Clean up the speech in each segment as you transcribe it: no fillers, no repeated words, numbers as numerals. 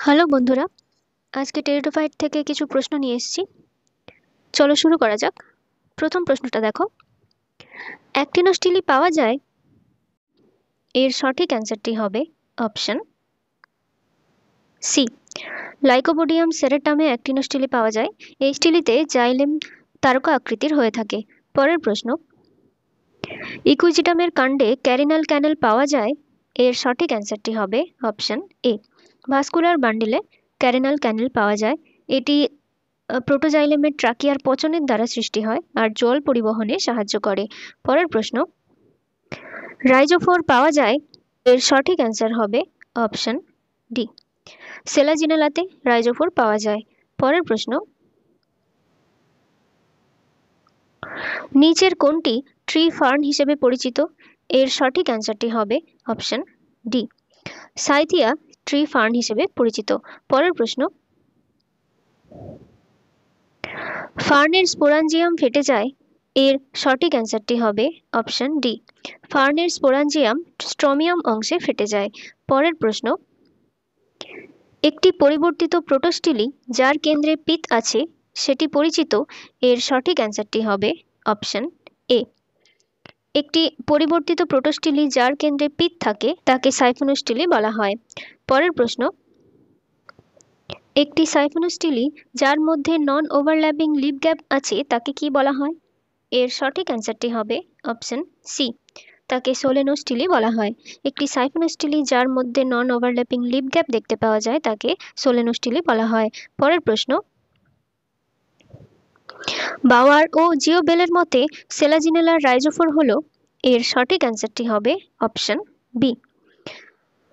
Hello বন্ধুরা, আজকে pteridophyte থেকে কিছু প্রশ্ন নিয়ে এসেছি। চলো শুরু করা যাক। প্রথম প্রশ্নটা দেখো, অ্যাক্টিনোস্টিলি পাওয়া যায়? এর সঠিক অ্যান্সারটি হবে অপশন সি। লাইকোপোডিয়াম সেরেটামে অ্যাক্টিনোস্টিলি পাওয়া যায়। এই স্টিলিতে জাইলেম তারকা আকৃতির হয়ে থাকে। পরের প্রশ্ন, ইকুইজিটামের কাণ্ডে ক্যারিনাল ক্যানেল পাওয়া যায়? এর সঠিক অ্যান্সারটি হবে অপশন এ। ভাস্কুলার বান্ডিলে ক্যারিনাল ক্যানেল পাওয়া যায়। এটি প্রোটোজাইলেমের ট্রাকিয়ার পচনের দ্বারা সৃষ্টি হয় আর জল পরিবহনে সাহায্য করে। পরের প্রশ্ন, রাইজোফোর পাওয়া যায়? এর সঠিক অ্যান্সার হবে অপশন ডি। সেলাজিনেলাতে রাইজোফোর পাওয়া যায়। পরের প্রশ্ন, নিচের কোনটি ট্রি ফার্ন হিসেবে পরিচিত? এর সঠিক অ্যান্সারটি হবে option D. Sainthia tree fern হিসেবে পরিচিত। পরের প্রশ্ন, ফার্নের স্পোরাঞ্জিয়াম ফেটে যায়। এর সঠিক অ্যান্সারটি হবে অপশন ডি। ফার্নের স্পোরাঞ্জিয়াম স্ট্রমিয়াম অংশে ফেটে যায়। পরের প্রশ্ন, একটি পরিবর্তিত প্রোটোস্টিলি যার কেন্দ্রে পিত আছে সেটি পরিচিত। এর সঠিক অ্যান্সারটি হবে অপশন এ। একটি পরিবর্তিত প্রোটোস্টিলি যার কেন্দ্রে পিত থাকে তাকে সাইফোনোস্টিলি বলা হয়। পরের প্রশ্ন, একটি সাইফোনোস্টিলি যার মধ্যে নন ওভারল্যাপিং লিপ গ্যাপ আছে তাকে কি বলা হয়? এর সঠিক অ্যান্সারটি হবে অপশন সি। তাকে সোলেনোস্টিলি বলা হয়। একটি সাইফোনোস্টিলি যার মধ্যে নন ওভারল্যাপিং লিপ গ্যাপ দেখতে পাওয়া যায় তাকে সোলেনোস্টিলি বলা হয়। পরের প্রশ্ন, বাওয়ার ও জিওবেলের মতে সেলাজিনেলার রাইজোফোর হলো? এর সঠিক অ্যান্সারটি হবে অপশন বি।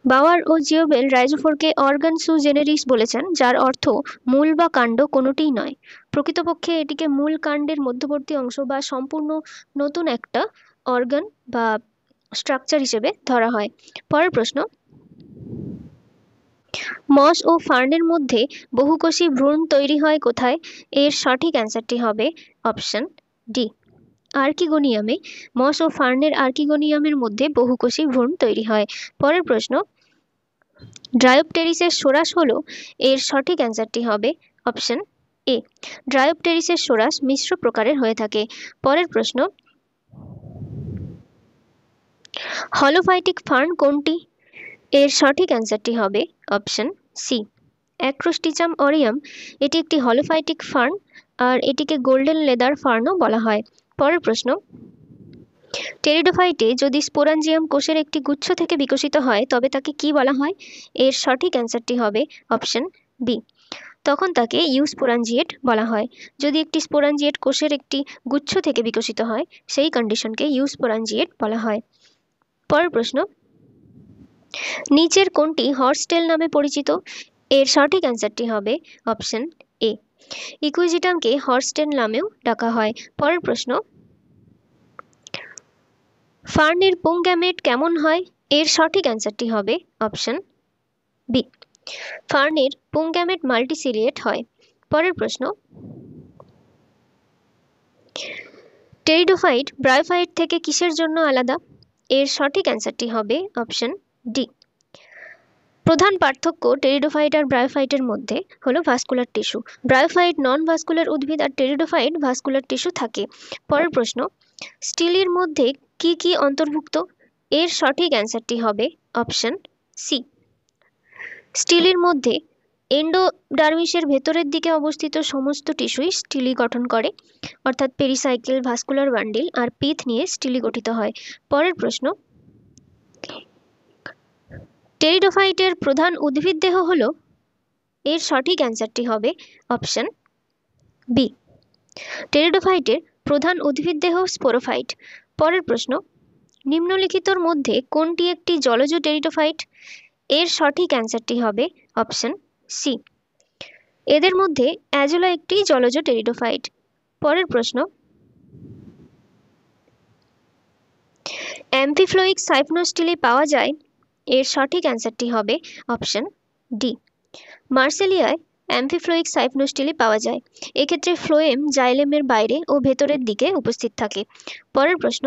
বাওয়ার ও জিওবেল রাইজোফোরকে অর্গান সু জেনেরিস বলেছেন, যার অর্থ মূল বা কাণ্ড কোনোটিই নয়। প্রকৃতপক্ষে এটিকে মূল কাণ্ডের মধ্যবর্তী অংশ বা সম্পূর্ণ নতুন একটা অর্গান বা স্ট্রাকচার হিসেবে ধরা হয়। পরের প্রশ্ন, মস ও ফার্নের মধ্যে বহুকোষী ভ্রূণ তৈরি হয় কোথায়? এর সঠিক অ্যান্সারটি হবে অপশন ডি। আর্কিগোনিয়ামে। মস ও ফার্নের আর্কিগোনিয়ামের মধ্যে বহুকোষী ভ্রূণ তৈরি হয়। পরের প্রশ্ন, ড্রায়োপটেরিসের সোরাস হলো? এর সঠিক অ্যান্সারটি হবে অপশন এ। ড্রায়োপটেরিসের সোরাস মিশ্র প্রকারের হয়ে থাকে। পরের প্রশ্ন, হলোফাইটিক ফার্ন কোনটি? এর সঠিক অ্যান্সারটি হবে অপশন সি। অ্যাক্রোস্টিচাম অরিয়াম। এটি একটি হলোফাইটিক ফার্ন আর এটিকে গোল্ডেন লেদার ফার্নও বলা হয়। পরের প্রশ্ন, টেরিডোফাইটে যদি স্পোরাঞ্জিয়াম কোষের একটি গুচ্ছ থেকে বিকশিত হয় তবে তাকে কি বলা হয়? এর সঠিক অ্যান্সারটি হবে অপশন বি। তখন তাকে ইউস্পোরাঞ্জিয়েট বলা হয়। যদি একটি স্পোরাঞ্জিয়েট কোষের একটি গুচ্ছ থেকে বিকশিত হয় সেই কন্ডিশনকে ইউস্পোরাঞ্জিয়েট বলা হয়। পরের প্রশ্ন, নিচের কোনটি হর্সটেল নামে পরিচিত? এর সঠিক অ্যান্সারটি হবে অপশন এ। ইকুইজিটামকে হর্সটেল নামেও ডাকা হয়। পরের প্রশ্ন, ফার্নের পুং গ্যামেট কেমন হয়? এর সঠিক অ্যান্সারটি হবে অপশন বি। ফার্নের পুং গ্যামেট মাল্টিসিলিয়েট হয়। পরের প্রশ্ন, টেরিডোফাইট ব্রায়োফাইট থেকে কিসের জন্য আলাদা? এর সঠিক অ্যান্সারটি হবে অপশন ডি। প্রধান পার্থক্য টেরিডোফাইট আর ব্রায়োফাইটের মধ্যে হলো ভাস্কুলার টিস্যু। ব্রায়োফাইট নন ভাস্কুলার উদ্ভিদ আর টেরিডোফাইট ভাস্কুলার টিস্যু থাকে। পরের প্রশ্ন, স্টিলির মধ্যে কি কি অন্তর্ভুক্ত? এর সঠিক অ্যান্সারটি হবে অপশন সি। স্টিলির মধ্যে এন্ডোডার্মিসের ভেতরের দিকে অবস্থিত সমস্ত টিস্যুই স্টিলি গঠন করে, অর্থাৎ পেরিসাইকেল, ভাস্কুলার বান্ডিল আর পিথ নিয়ে স্টিলি গঠিত হয়। পরের প্রশ্ন, টেরিডোফাইটের প্রধান উদ্ভিদ দেহ হলো? এর সঠিক অ্যান্সারটি হবে অপশন বি। টেরিডোফাইটের প্রধান উদ্ভিদ দেহ স্পোরোফাইট। পরের প্রশ্ন, নিম্নলিখিতর মধ্যে কোনটি একটি জলজ টেরিডোফাইট? এর সঠিক অ্যান্সারটি হবে অপশন সি। এদের মধ্যে অ্যাজোলা একটি জলজ টেরিডোফাইট। পরের প্রশ্ন, অ্যাম্ফিফ্লোইক সাইফোনোস্টিলি পাওয়া যায়? এর সঠিক অ্যান্সারটি হবে অপশন ডি। মার্সেলিয়ায় অ্যাম্ফিফ্লোইক সাইফোনোস্টিলি পাওয়া যায়। এক্ষেত্রে ফ্লোয়েম জাইলেমের বাইরে ও ভেতরের দিকে উপস্থিত থাকে। পরের প্রশ্ন,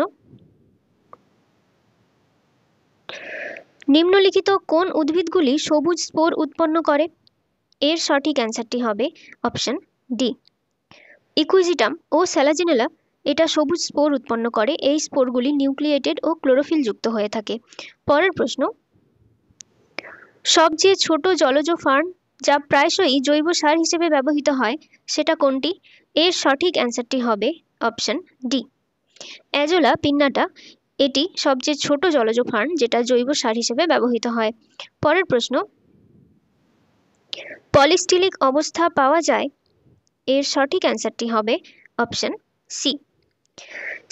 নিম্নলিখিত কোন উদ্ভিদগুলি সবুজ স্পোর উৎপন্ন করে? এর সঠিক অ্যান্সারটি হবে অপশন ডি। ইকুইজিটাম ও স্যালাজিনেলা এটা সবুজ স্পোর উৎপন্ন করে। এই স্পোরগুলি নিউক্লিয়েটেড ও ক্লোরোফিল যুক্ত হয়ে থাকে। পরের প্রশ্ন, সবচেয়ে ছোট জলজ ফার্ন যা প্রায়শই জৈব সার হিসেবে ব্যবহৃত হয় সেটা কোনটি? এর সঠিক অ্যান্সারটি হবে অপশন ডি, অ্যাজোলা পিন্নাটা। এটি সবচেয়ে ছোট জলজ ফার্ন যেটা জৈব সার হিসেবে ব্যবহৃত হয়। পরের প্রশ্ন, পলিস্টিলিক অবস্থা পাওয়া যায়। এর সঠিক অ্যান্সারটি হবে অপশন সি,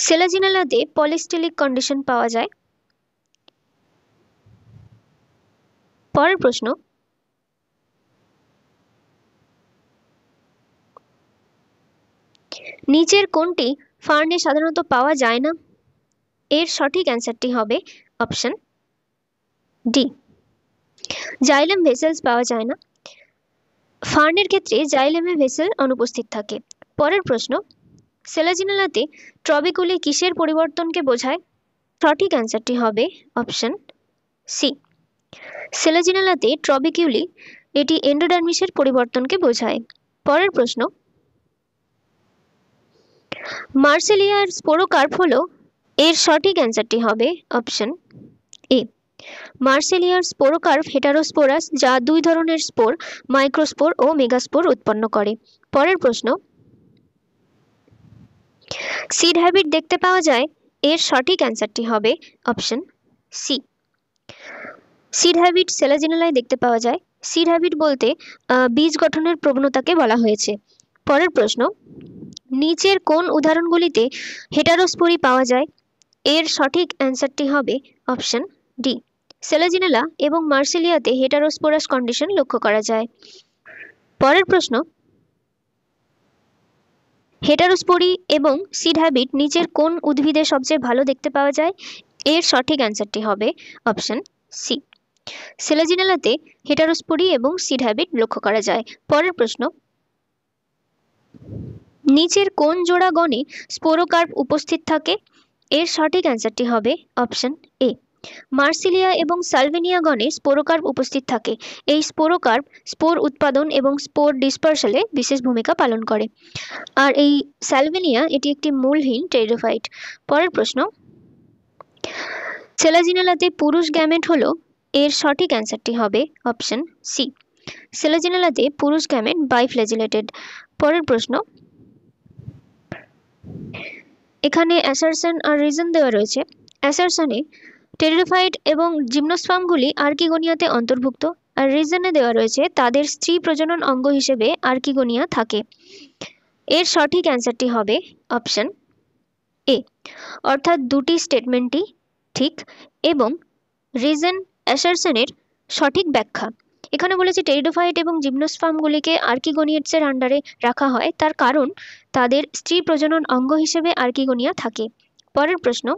সেলাজিনেলাতে পলিস্টিলিক কন্ডিশন পাওয়া যায়। পরের প্রশ্ন, নিচের কোনটি ফার্নে সাধারণত পাওয়া যায় না? এর সঠিক অ্যান্সারটি হবে অপশন ডি, জাইলেম ভেসেলস পাওয়া যায় না। ফার্নের ক্ষেত্রে জাইলেমে ভেসেল অনুপস্থিত থাকে। পরের প্রশ্ন, সেলাজিনেলাতে ট্রবিকুলি কিসের পরিবর্তনকে বোঝায়? সঠিক অ্যান্সারটি হবে অপশন সি, সেলাজিনেলাতে ট্রবিকিউলি এটি এন্ডোডার্মিসের পরিবর্তনকে বোঝায়। পরের প্রশ্ন, মার্সেলিয়ার স্পোরোকার্প হলো। এর সঠিক অ্যান্সারটি হবে অপশন এ, মার্সেলিয়ার স্পোরোকার্প হেটারোস্পোরাস, যা দুই ধরনের স্পোর, মাইক্রোস্পোর ও মেগাস্পোর উৎপন্ন করে। পরের প্রশ্ন, সিড হ্যাবিট দেখতে পাওয়া যায়। এর সঠিক অ্যান্সারটি হবে অপশন সি, সিড হ্যাবিট সেলাজিনেলায় দেখতে পাওয়া যায়। সিড হ্যাবিট বলতে বীজ গঠনের প্রবণতাকে বলা হয়েছে। পরের প্রশ্ন, নিচের কোন উদাহরণগুলিতে হেটারোস্পোরি পাওয়া যায়? এর সঠিক অ্যান্সারটি হবে অপশন ডি, সেলাজিনেলা এবং মার্সেলিয়াতে হেটারোস্পোরাস কন্ডিশন লক্ষ্য করা যায়। পরের প্রশ্ন, হেটারোস্পোরি এবং সিড হ্যাবিট নিচের কোন উদ্ভিদে সবচেয়ে ভালো দেখতে পাওয়া যায়? এর সঠিক অ্যান্সারটি হবে অপশন সি, সেলাজিনেলাতে হেটারোস্পোরি এবং সিড হ্যাবিট লক্ষ্য করা যায়। পরের প্রশ্ন, নিচের কোন জোড়া গণে স্পোরোকার্প উপস্থিত থাকে? এর সঠিক অ্যান্সারটি হবে অপশন এ, মার্সিলিয়া এবং সালভিনিয়া গণে স্পোরোকার্প উপস্থিত থাকে। এই স্পোরোকার্প স্পোর উৎপাদন এবং স্পোর ডিসপার্সালে বিশেষ ভূমিকা পালন করে। আর এই সালভিনিয়া এটি একটি মূলহীন টেরিডোফাইট। পরের প্রশ্ন, সেলাজিনেলাতে পুরুষ গ্যামেট হলো। এর সঠিক অ্যান্সারটি হবে অপশন সি, সেলাজিনেলাতে পুরুষ গ্যামেট বাইফ্ল্যাজিলেটেড। পরের প্রশ্ন, এখানে অ্যাসারশন আর রিজন দেওয়া রয়েছে। অ্যাসারশনে টেরিডোফাইট এবং জিমনোস্পার্মগুলি আর্কিগোনিয়াতে অন্তর্ভুক্ত, আর রিজনে দেওয়া রয়েছে তাদের স্ত্রী প্রজনন অঙ্গ হিসেবে আর্কিগোনিয়া থাকে। এর সঠিক অ্যান্সারটি হবে অপশন এ, অর্থাৎ দুটি স্টেটমেন্টই ঠিক এবং রিজন অ্যাসারশনের সঠিক ব্যাখ্যা। এখানে বলেছে টেরিডোফাইট এবং জিমনোস্পার্মগুলিকে আর্কিগোনিয়েটসের আন্ডারে রাখা হয়, তার কারণ তাদের স্ত্রী প্রজনন অঙ্গ হিসেবে আর্কিগোনিয়া থাকে। পরের প্রশ্ন,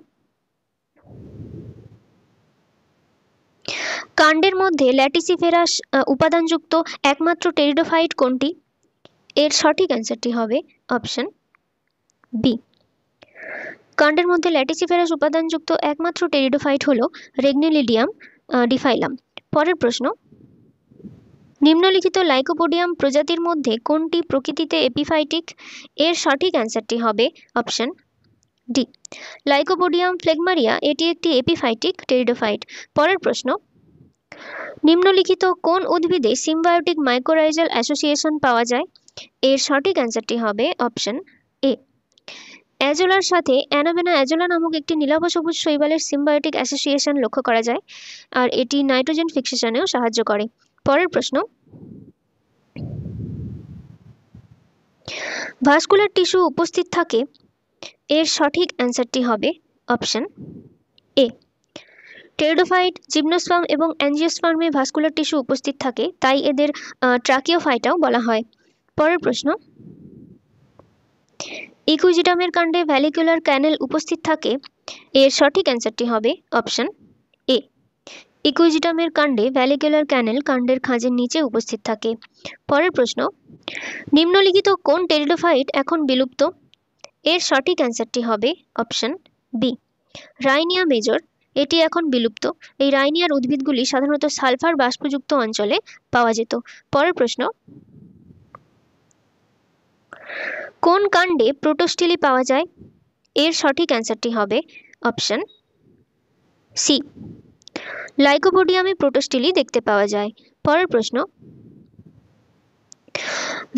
কাণ্ডের মধ্যে ল্যাটিসিফেরাস উপাদানযুক্ত একমাত্র টেরিডোফাইট কোনটি? এর সঠিক অ্যান্সারটি হবে অপশন বি, কাণ্ডের মধ্যে ল্যাটিসিফেরাস উপাদানযুক্ত একমাত্র টেরিডোফাইট হল রেগনিলিডিয়াম ডিফাইলাম। পরের প্রশ্ন, নিম্নলিখিত লাইকোপোডিয়াম প্রজাতির মধ্যে কোনটি প্রকৃতিতে এপিফাইটিক? এর সঠিক অ্যান্সারটি হবে অপশন ডি, লাইকোপোডিয়াম ফ্লেগমারিয়া এটি একটি এপিফাইটিক টেরিডোফাইট। পরের প্রশ্ন, নিম্নলিখিত কোন উদ্ভিদে সিম্বায়োটিক মাইকোরাইজাল অ্যাসোসিয়েশন পাওয়া যায়? এর সঠিক অ্যান্সারটি হবে অপশন এ, অ্যাজোলার সাথে অ্যানাবেনা অ্যাজোলা নামক একটি নীলাভ সবুজ শৈবালের সিম্বায়োটিক অ্যাসোসিয়েশন লক্ষ্য করা যায়, আর এটি নাইট্রোজেন ফিক্সেশনেও সাহায্য করে। পরের প্রশ্ন, ভাস্কুলার টিস্যু উপস্থিত থাকে। এর সঠিক অ্যান্সারটি হবে অপশন এ, টেরিডোফাইট, জিমনোস্পার্ম এবং অ্যাঞ্জিওস্পার্মে ভাস্কুলার টিস্যু উপস্থিত থাকে, তাই এদের ট্রাকিওফাইটাও বলা হয়। পরের প্রশ্ন, ইকুইজিটামের কাণ্ডে ভ্যালিকুলার ক্যানেল উপস্থিত থাকে। এর সঠিক অ্যান্সারটি হবে অপশন এ, ইকুইজিটামের কাণ্ডে ভ্যালিকুলার ক্যানেল কাণ্ডের খাঁজের নিচে উপস্থিত থাকে। পরের প্রশ্ন, নিম্নলিখিত কোন টেরিডোফাইট এখন বিলুপ্ত? এর সঠিক অ্যান্সারটি হবে অপশন বি, রাইনিয়া মেজর। এটি এখন বিলুপ্ত। এই রাইনিয়ার উদ্ভিদগুলি সাধারণত সালফার বাষ্পযুক্ত অঞ্চলে পাওয়া যেত। পরের প্রশ্ন, কোন কাণ্ডে প্রোটোস্টিলি পাওয়া যায়? এর সঠিক অ্যান্সারটি হবে অপশন সি, লাইকোপোডিয়ামে প্রোটোস্টিলি দেখতে পাওয়া যায়। পরের প্রশ্ন,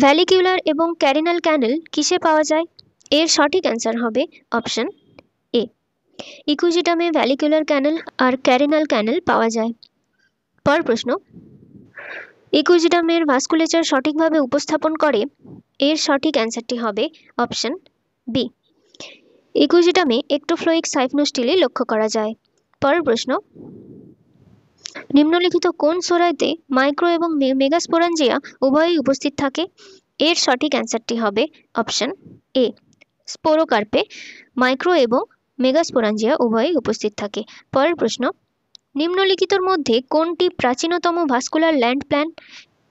ভ্যালিকিউলার এবং ক্যারিনাল ক্যানেল কিসে পাওয়া যায়? এর সঠিক অ্যান্সার হবে অপশন এ, ইকুইজিটামে ভ্যালিকুলার ক্যানেল আর ক্যারিনাল ক্যানেল পাওয়া যায়। পরের প্রশ্ন, ইকুইজিটামের ভাস্কুলেচার সঠিকভাবে উপস্থাপন করে? এর সঠিক অ্যান্সারটি হবে অপশন বি, ইকুইজিটামে একটোফ্লোইক সাইফনোস্টিলি লক্ষ্য করা যায়। পরের প্রশ্ন, নিম্নলিখিত কোন সোরাইতে মাইক্রো এবং মেগাস্পোরাঞ্জিয়া উভয়ই উপস্থিত থাকে? এর সঠিক অ্যান্সারটি হবে অপশন এ, স্পোরোকার্পে মাইক্রো এবং মেগাস্পোরাঞ্জিয়া উভয়ই উপস্থিত থাকে। পরের প্রশ্ন, নিম্নলিখিতর মধ্যে কোনটি প্রাচীনতম ভাস্কুলার ল্যান্ড প্ল্যান?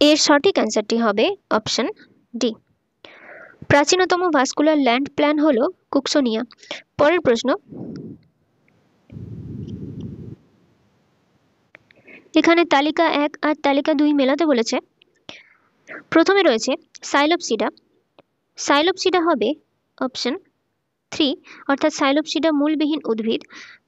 এর সঠিক অ্যান্সারটি হবে অপশন ডি, প্রাচীনতম ভাস্কুলার ল্যান্ড প্ল্যান হল কুকসোনিয়া। পরের প্রশ্ন, এখানে তালিকা 1 আর তালিকা 2 মেলাতে বলেছে। প্রথমে রয়েছে সাইলোপসিডা। সাইলোপসিডা হবে অপশন 3, অর্থাৎ সাইলোপসিডা মূলবিহীন উদ্ভিদ।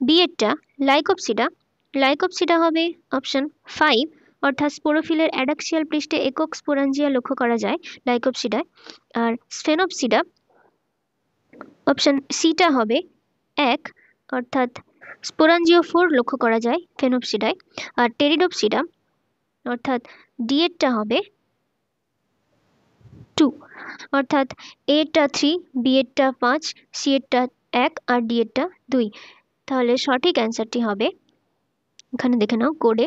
বি এরটা লাইকোপসিডা। লাইকোপসিডা হবে অপশন 5, অর্থাৎ স্পোরোফিলের অ্যাডাক্সিয়াল পৃষ্ঠে একক স্পোরাঞ্জিয়া লক্ষ্য করা যায় লাইকোপসিডায়। আর স্ফেনোপসিডা অপশন সিটা হবে 1, অর্থাৎ স্পোরাঞ্জিওফোর লক্ষ্য করা যায় ফেনোপসিডায়। আর টেরিডোপসিডা অর্থাৎ ডি এরটা হবে 2, অর্থাৎ এ এরটা 3, বি এরটা 5, সি এরটা 1 আর ডি এরটা 2। তাহলে সঠিক অ্যান্সারটি হবে, এখানে দেখে নাও কোডে,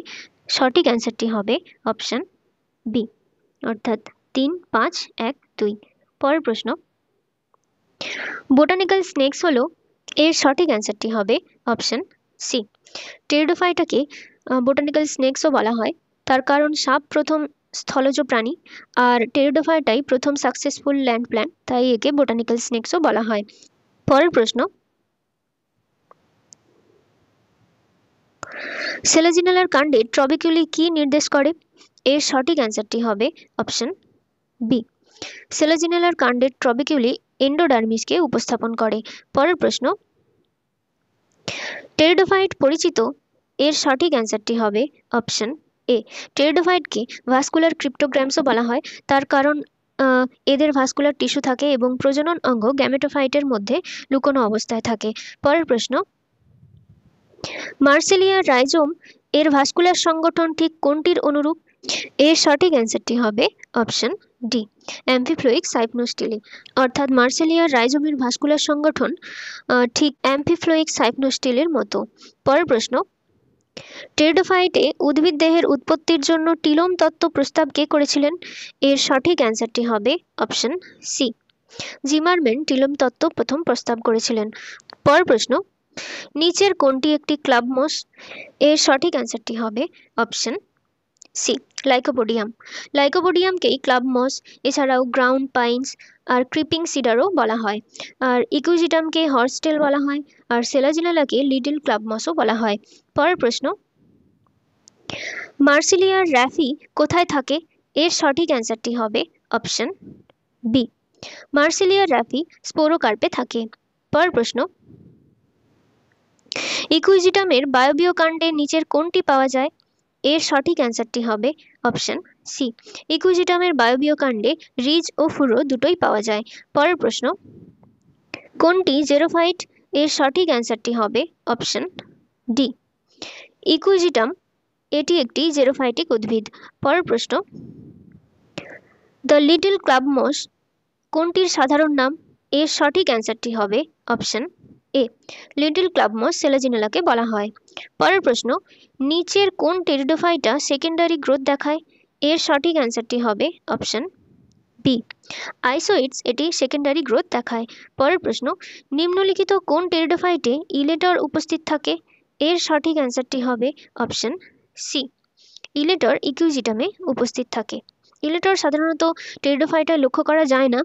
সঠিক অ্যান্সারটি হবে অপশন বি, অর্থাৎ 3, 5, 1, 2। পরের প্রশ্ন, বোটানিক্যাল স্নেকস হলো? এর সঠিক অ্যান্সারটি হবে অপশন সি, টেরিডোফাইটাকে বোটানিক্যাল স্নেকসও বলা হয়। তার কারণ সাপ প্রথম স্থলজ প্রাণী, আর টেরিডোফাইটাই প্রথম সাকসেসফুল ল্যান্ড প্ল্যান, তাই একে বোটানিক্যাল স্নেকসও বলা হয়। পরের প্রশ্ন, সেলাজিনেলার কাণ্ডে ট্রবিকুলি কি নির্দেশ করে? এর সঠিক অ্যান্সারটি হবে অপশন বি, সেলাজিনেলার কাণ্ডের ট্রবিকুলি এন্ডোডার্মিসকে উপস্থাপন করে। পরের প্রশ্ন, টেরিডোফাইট পরিচিত? এর সঠিক অ্যান্সারটি হবে অপশন এ, টেরিডোফাইটকে ভাস্কুলার ক্রিপ্টোগ্রামসও বলা হয়। তার কারণ এদের ভাস্কুলার টিস্যু থাকে এবং প্রজনন অঙ্গ গ্যামেটোফাইটের মধ্যে লুকোনো অবস্থায় থাকে। পরের প্রশ্ন, মার্সেলিয়া রাইজোম এর ভাস্কুলার সংগঠন ঠিক কোনটির অনুরূপ? এর সঠিক অ্যান্সারটি হবে অপশন ডি, অ্যাম্ফিফ্লোইক সাইফনোস্টিলি, অর্থাৎ মার্সেলিয়া রাইজোমের ভাস্কুলার সংগঠন ঠিক অ্যাম্ফিফ্লোইক সাইফনোস্টিলির মতো। পরের প্রশ্ন, টেরিডোফাইটে উদ্ভিদ দেহের উৎপত্তির জন্য টিলোম তত্ত্ব প্রস্তাব কে করেছিলেন? এর সঠিক অ্যান্সারটি হবে অপশন সি, জিমারম্যান টিলোম তত্ত্ব প্রথম প্রস্তাব করেছিলেন। পরের প্রশ্ন, নিচের কোনটি একটি ক্লাব মস? এর সঠিক অ্যান্সারটি হবে অপশন সি, লাইকোপোডিয়াম। লাইকোপোডিয়ামকেই ক্লাব মস, এছাড়াও গ্রাউন্ড পাইন্স আর ক্রিপিং সিডারও বলা হয়। আর ইকুইজিটামকে হর্সটেল বলা হয়, আর সেলাজিনেলাকে লিটল ক্লাব মসও বলা হয়। পরের প্রশ্ন, মার্সেলিয়ার র্যাফি কোথায় থাকে? এর সঠিক অ্যান্সারটি হবে অপশন বি, মার্সেলিয়ার র্যাফি স্পোরোকার্পে থাকে। পরের প্রশ্ন, ইকুইজিটামের বায়বীয় কাণ্ডে নিচের কোনটি পাওয়া যায়? এর সঠিক অ্যান্সারটি হবে অপশন সি, ইকুইজিটামের বায়বীয় কাণ্ডে রিজ ও ফুরো দুটোই পাওয়া যায়। পরের প্রশ্ন, কোনটি জেরোফাইট? এর সঠিক অ্যান্সারটি হবে অপশন ডি, ইকুইজিটাম, এটি একটি জেরোফাইটিক উদ্ভিদ। পরের প্রশ্ন, দ্য লিটল ক্লাব মস কোনটির সাধারণ নাম? এর সঠিক অ্যান্সারটি হবে অপশন এ, লিটল ক্লাব মস সেলাজিনেলাকে বলা হয়। পরের প্রশ্ন, নিচের কোন টেরিডোফাইটা সেকেন্ডারি গ্রোথ দেখায়? এর সঠিক অ্যান্সারটি হবে অপশন বি, আইসোইডস এটি সেকেন্ডারি গ্রোথ দেখায়। পরের প্রশ্ন, নিম্নলিখিত কোন টেরিডোফাইটে ইলেটর উপস্থিত থাকে? এর সঠিক অ্যান্সারটি হবে অপশন সি, ইলেটর ইকুইজিটামে উপস্থিত থাকে। ইলেটর সাধারণত টেরিডোফাইটায় লক্ষ্য করা যায় না,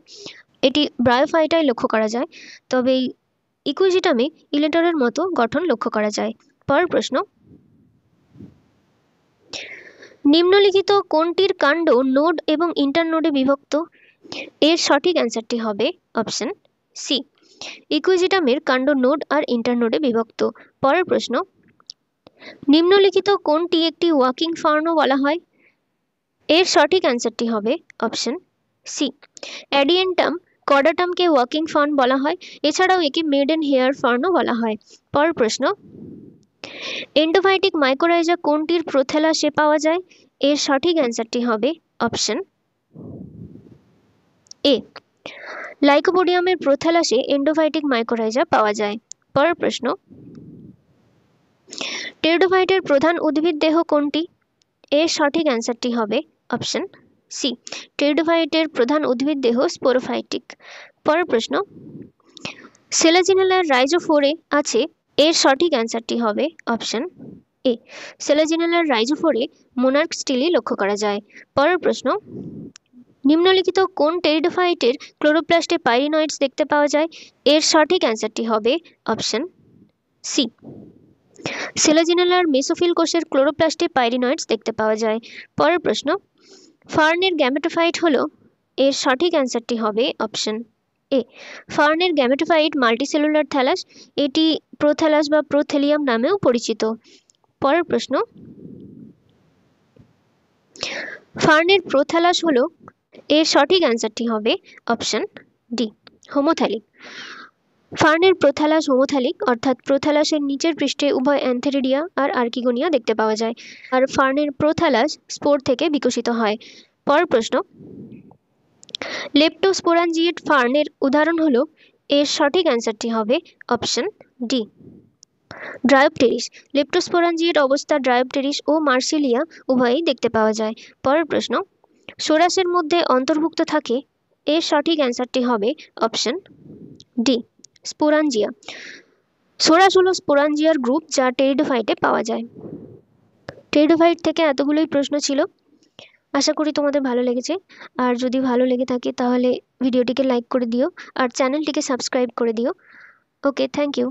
এটি ব্রায়োফাইটায় লক্ষ্য করা যায়, তবে ইকুইজিটামে ইলেটরের মতো গঠন লক্ষ্য করা যায়। পরের প্রশ্ন, নিম্নলিখিত কোনটির কাণ্ড নোড এবং ইন্টারনোডে বিভক্ত? এর সঠিক অ্যান্সারটি হবে অপশন সি, ইকুইজিটামের কাণ্ড নোড আর ইন্টারনোডে বিভক্ত। পরের প্রশ্ন, নিম্নলিখিত কোনটি একটি ওয়াকিং ফার্নও বলা হয়? এর সঠিক অ্যান্সারটি হবে অপশন সি, অ্যাডিয়েন্টাম কর্ডাটামকে ওয়াকিং ফার্ন বলা হয়। এছাড়াও একে মেডেন হেয়ার ফার্নও বলা হয়। পরের প্রশ্ন, এন্ডোফাইটিক মাইকোরাইজা কোনটির প্রোথ্যালাসে পাওয়া যায়? এর সঠিক অ্যান্সারটি হবে অপশন এ, লাইকোপোডিয়ামের প্রোথ্যালাসে এন্ডোফাইটিক মাইকোরাইজা পাওয়া যায়। পরের প্রশ্ন, টেরিডোফাইটের প্রধান উদ্ভিদ দেহ কোনটি? এর সঠিক অ্যান্সারটি হবে অপশন সি, টেরিডোফাইটের প্রধান উদ্ভিদ দেহ স্পোরোফাইটিক। পরের প্রশ্ন, সেলাজিনেলার রাইজোফোরে আছে। এর সঠিক অ্যান্সারটি হবে অপশন এ, সেলাজিনেলার রাইজোফোরে মোনার্ক স্টিলি লক্ষ্য করা যায়। পরের প্রশ্ন, নিম্নলিখিত কোন টেরিডোফাইটের ক্লোরোপ্লাস্টে পাইরিনয়েডস দেখতে পাওয়া যায়? এর সঠিক অ্যান্সারটি হবে অপশন সি, সেলাজিনেলার মেসোফিল কোষের ক্লোরোপ্লাস্টে পাইরিনয়েডস দেখতে পাওয়া যায়। পরের প্রশ্ন, ফার্নের গ্যামেটোফাইট হলো? এর সঠিক অ্যান্সারটি হবে অপশন এ, ফার্নের গ্যামেটোফাইট মাল্টিসেলুলার থ্যালাস, এটি প্রোথ্যালাস বা প্রোথেলিয়াম নামেও পরিচিত। পরের প্রশ্ন, ফার্নের প্রোথ্যালাস হলো? এর সঠিক অ্যান্সারটি হবে অপশন ডি, হোমোথ্যালিক। ফার্নের প্রোথ্যালাস হোমোথ্যালিক, অর্থাৎ প্রোথ্যালাসের নিচের পৃষ্ঠে উভয় অ্যান্থেরিডিয়া আর আর্কিগোনিয়া দেখতে পাওয়া যায়, আর ফার্নের প্রোথ্যালাস স্পোর থেকে বিকশিত হয়। পরের প্রশ্ন, লেপ্টোস্পোরাঞ্জিয়েট ফার্নের উদাহরণ হলো? এর সঠিক অ্যান্সারটি হবে অপশন ডি, ড্রায়োপটেরিস। লেপ্টোস্পোরাঞ্জিয়েট অবস্থা ড্রায়োপটেরিস ও মার্সিলিয়া উভয়ই দেখতে পাওয়া যায়। পরের প্রশ্ন, সোরাসের মধ্যে অন্তর্ভুক্ত থাকে? এর সঠিক অ্যান্সারটি হবে অপশন ডি, স্পোরাঞ্জিয়া। সোরাস হলো স্পোরাঞ্জিয়ার গ্রুপ যা টেরিডোফাইটে পাওয়া যায়। টেরিডোফাইট থেকে এতগুলোই প্রশ্ন ছিল। আশা করি তোমাদের ভালো লেগেছে, আর যদি ভালো লেগে থাকে তাহলে ভিডিওটিকে লাইক করে দিও আর চ্যানেলটিকে সাবস্ক্রাইব করে দিও। ওকে, থ্যাংক ইউ।